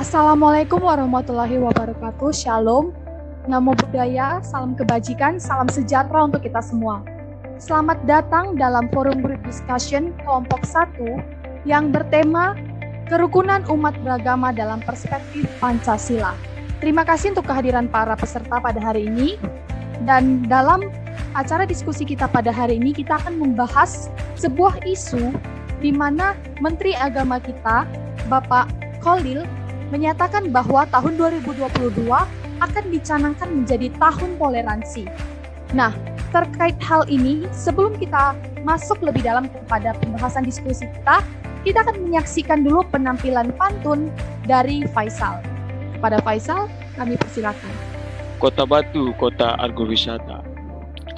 Assalamualaikum warahmatullahi wabarakatuh. Shalom, namo buddhaya, salam kebajikan, salam sejahtera untuk kita semua. Selamat datang dalam forum group discussion kelompok 1 yang bertema kerukunan umat beragama dalam perspektif Pancasila. Terima kasih untuk kehadiran para peserta pada hari ini. Dan dalam acara diskusi kita pada hari ini, kita akan membahas sebuah isu di mana Menteri Agama kita, Bapak Khalil, menyatakan bahwa tahun 2022 akan dicanangkan menjadi tahun toleransi. Nah, terkait hal ini, sebelum kita masuk lebih dalam kepada pembahasan diskusi kita akan menyaksikan dulu penampilan pantun dari Faisal. Kepada Faisal, kami persilakan. Kota Batu, kota agrowisata.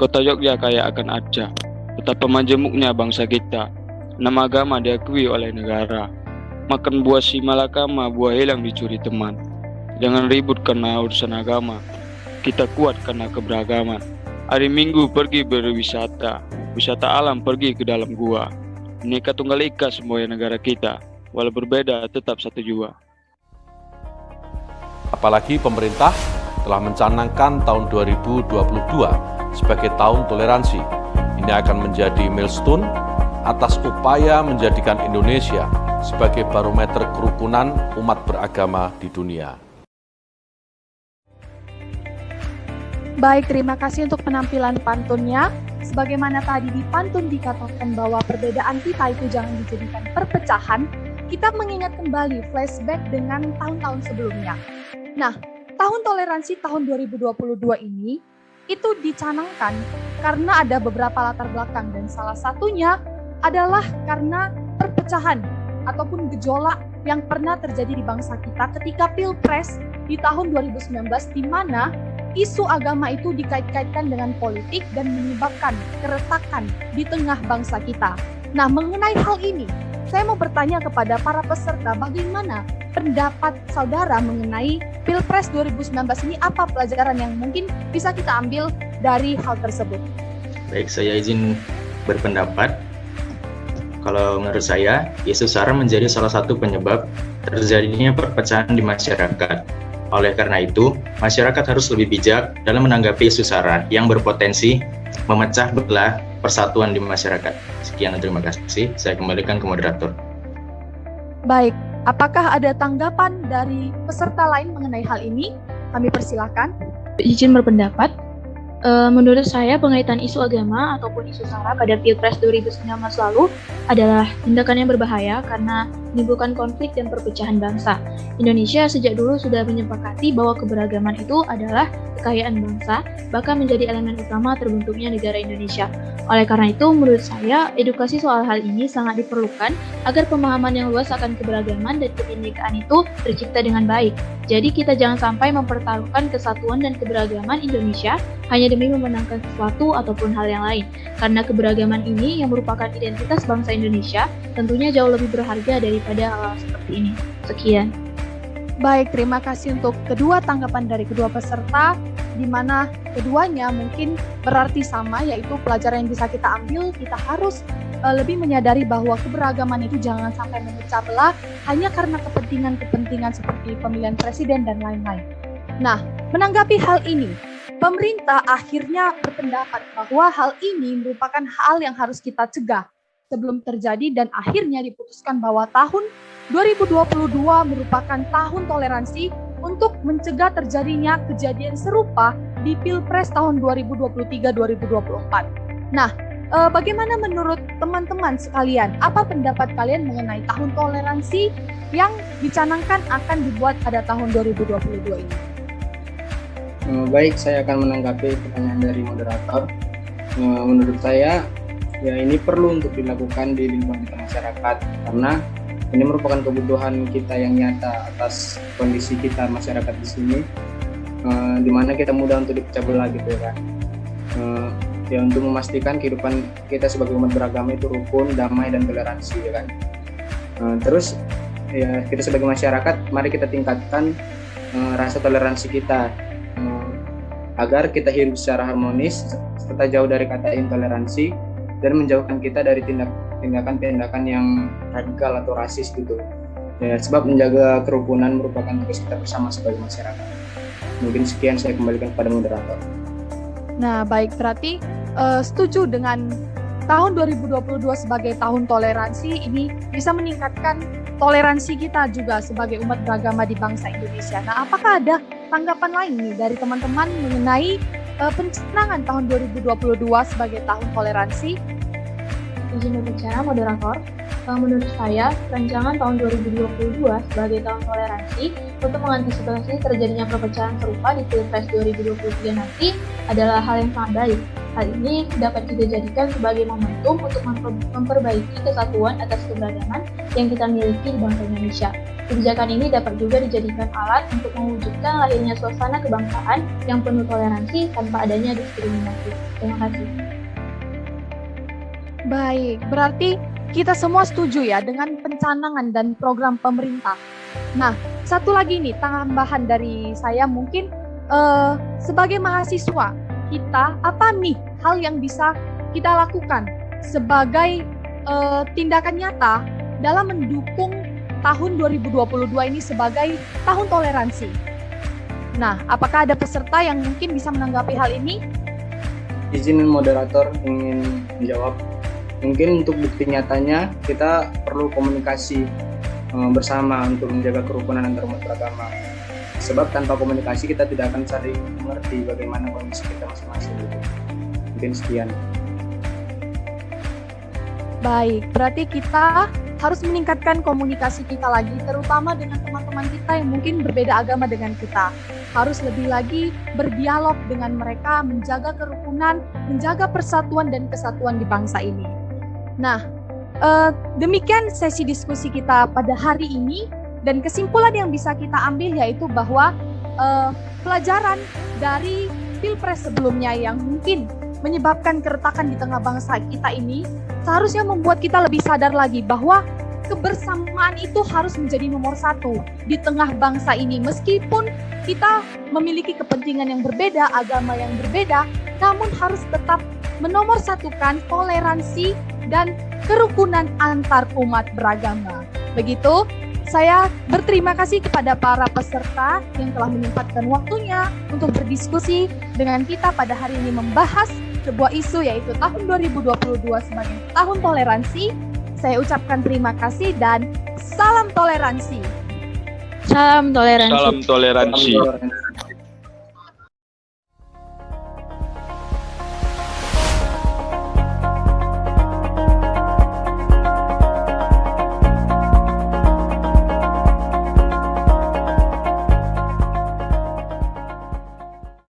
Kota Yogyakarta kaya akan arca. Betapa majemuknya bangsa kita. Nama agama diakui oleh negara. Makan buah si malakama, buah hilang dicuri teman. Jangan ribut karena urusan agama. Kita kuat karena keberagaman. Hari Minggu pergi berwisata. Wisata alam pergi ke dalam gua. Nikah Tunggal Ika semua negara kita. Walau berbeda tetap satu jua. Apalagi pemerintah telah mencanangkan tahun 2022 sebagai tahun toleransi. Ini akan menjadi milestone atas upaya menjadikan Indonesia sebagai barometer kerukunan umat beragama di dunia. Baik, terima kasih untuk penampilan pantunnya. Sebagaimana tadi di pantun dikatakan bahwa perbedaan kita itu jangan dijadikan perpecahan, kita mengingat kembali flashback dengan tahun-tahun sebelumnya. Nah, tahun toleransi tahun 2022 ini itu dicanangkan karena ada beberapa latar belakang dan salah satunya adalah karena perpecahan ataupun gejolak yang pernah terjadi di bangsa kita ketika Pilpres di tahun 2019 di mana isu agama itu dikait-kaitkan dengan politik dan menyebabkan keretakan di tengah bangsa kita. Nah, mengenai hal ini, saya mau bertanya kepada para peserta bagaimana pendapat saudara mengenai Pilpres 2019 ini, apa pelajaran yang mungkin bisa kita ambil dari hal tersebut? Baik, saya izin berpendapat. Kalau menurut saya, isu SARA menjadi salah satu penyebab terjadinya perpecahan di masyarakat. Oleh karena itu, masyarakat harus lebih bijak dalam menanggapi isu SARA yang berpotensi memecah belah persatuan di masyarakat. Sekian dan terima kasih. Saya kembalikan ke moderator. Baik, apakah ada tanggapan dari peserta lain mengenai hal ini? Kami persilakan. Izin berpendapat. Menurut saya pengaitan isu agama ataupun isu SARA pada Pilpres 2019 lalu adalah tindakan yang berbahaya karena menimbulkan konflik dan perpecahan bangsa. Indonesia sejak dulu sudah menyepakati bahwa keberagaman itu adalah kekayaan bangsa, bahkan menjadi elemen utama terbentuknya negara Indonesia. Oleh karena itu, menurut saya, edukasi soal hal ini sangat diperlukan agar pemahaman yang luas akan keberagaman dan kebinekaan itu tercipta dengan baik. Jadi kita jangan sampai mempertaruhkan kesatuan dan keberagaman Indonesia hanya demi memenangkan sesuatu ataupun hal yang lain. Karena keberagaman ini yang merupakan identitas bangsa Indonesia tentunya jauh lebih berharga daripada hal seperti ini. Sekian. Baik, terima kasih untuk kedua tanggapan dari kedua peserta, di mana keduanya mungkin berarti sama, yaitu pelajaran yang bisa kita ambil, kita harus lebih menyadari bahwa keberagaman itu jangan sampai memecah belah hanya karena kepentingan-kepentingan seperti pemilihan presiden dan lain-lain. Nah, menanggapi hal ini, pemerintah akhirnya berpendapat bahwa hal ini merupakan hal yang harus kita cegah sebelum terjadi dan akhirnya diputuskan bahwa tahun 2022 merupakan tahun toleransi untuk mencegah terjadinya kejadian serupa di Pilpres tahun 2023-2024. Nah, bagaimana menurut teman-teman sekalian? Apa pendapat kalian mengenai tahun toleransi yang dicanangkan akan dibuat pada tahun 2022 ini? Baik, saya akan menanggapi pertanyaan dari moderator. Menurut saya, ya ini perlu untuk dilakukan di lingkungan kita masyarakat karena ini merupakan kebutuhan kita yang nyata atas kondisi kita masyarakat di sini, di mana kita mudah untuk dipecah belah gitu kan. Ya untuk memastikan kehidupan kita sebagai umat beragama itu rukun, damai dan toleransi ya kan. Terus ya kita sebagai masyarakat, mari kita tingkatkan rasa toleransi kita agar kita hidup secara harmonis serta jauh dari kata intoleransi dan menjauhkan kita dari tindakan-tindakan yang radikal atau rasis gitu. Ya, sebab menjaga kerukunan merupakan tugas kita bersama sebagai masyarakat. Mungkin sekian, saya kembalikan kepada moderator. Nah, baik, berarti setuju dengan tahun 2022 sebagai tahun toleransi ini bisa meningkatkan toleransi kita juga sebagai umat beragama di bangsa Indonesia. Nah, apakah ada tanggapan lain nih dari teman-teman mengenai pencanangan tahun 2022 sebagai tahun toleransi? Izin berbicara, moderator. Menurut saya, rancangan tahun 2022 sebagai tahun toleransi untuk mengantisipasi terjadinya perpecahan serupa di Pilpres 2023 nanti adalah hal yang sangat baik. Hal ini dapat kita jadikan sebagai momentum untuk memperbaiki kesatuan atas keberagaman yang kita miliki di bangsa Indonesia. Kebijakan ini dapat juga dijadikan alat untuk mewujudkan lahirnya suasana kebangsaan yang penuh toleransi tanpa adanya diskriminasi. Terima kasih. Baik, berarti kita semua setuju ya dengan pencanangan dan program pemerintah. Nah, satu lagi nih tambahan dari saya mungkin sebagai mahasiswa kita, apa nih hal yang bisa kita lakukan sebagai tindakan nyata dalam mendukung tahun 2022 ini sebagai tahun toleransi? Nah, apakah ada peserta yang mungkin bisa menanggapi hal ini? Izin moderator ingin menjawab. Mungkin untuk bukti nyatanya kita perlu komunikasi bersama untuk menjaga kerukunan antar umat beragama. Sebab tanpa komunikasi kita tidak akan saling mengerti bagaimana kondisi kita masing-masing. Mungkin sekian. Baik, berarti kita harus meningkatkan komunikasi kita lagi, terutama dengan teman-teman kita yang mungkin berbeda agama dengan kita. Harus lebih lagi berdialog dengan mereka, menjaga kerukunan, menjaga persatuan dan kesatuan di bangsa ini. Nah, demikian sesi diskusi kita pada hari ini, dan kesimpulan yang bisa kita ambil yaitu bahwa pelajaran dari Pilpres sebelumnya yang mungkin menyebabkan keretakan di tengah bangsa kita ini seharusnya membuat kita lebih sadar lagi bahwa kebersamaan itu harus menjadi nomor satu di tengah bangsa ini. Meskipun kita memiliki kepentingan yang berbeda, agama yang berbeda, namun harus tetap menomorsatukan toleransi dan kerukunan antar umat beragama. Begitu, saya berterima kasih kepada para peserta yang telah menyempatkan waktunya untuk berdiskusi dengan kita pada hari ini membahas sebuah isu yaitu tahun 2022 sebagai tahun toleransi. Saya ucapkan terima kasih dan salam toleransi. Salam toleransi. Salam toleransi.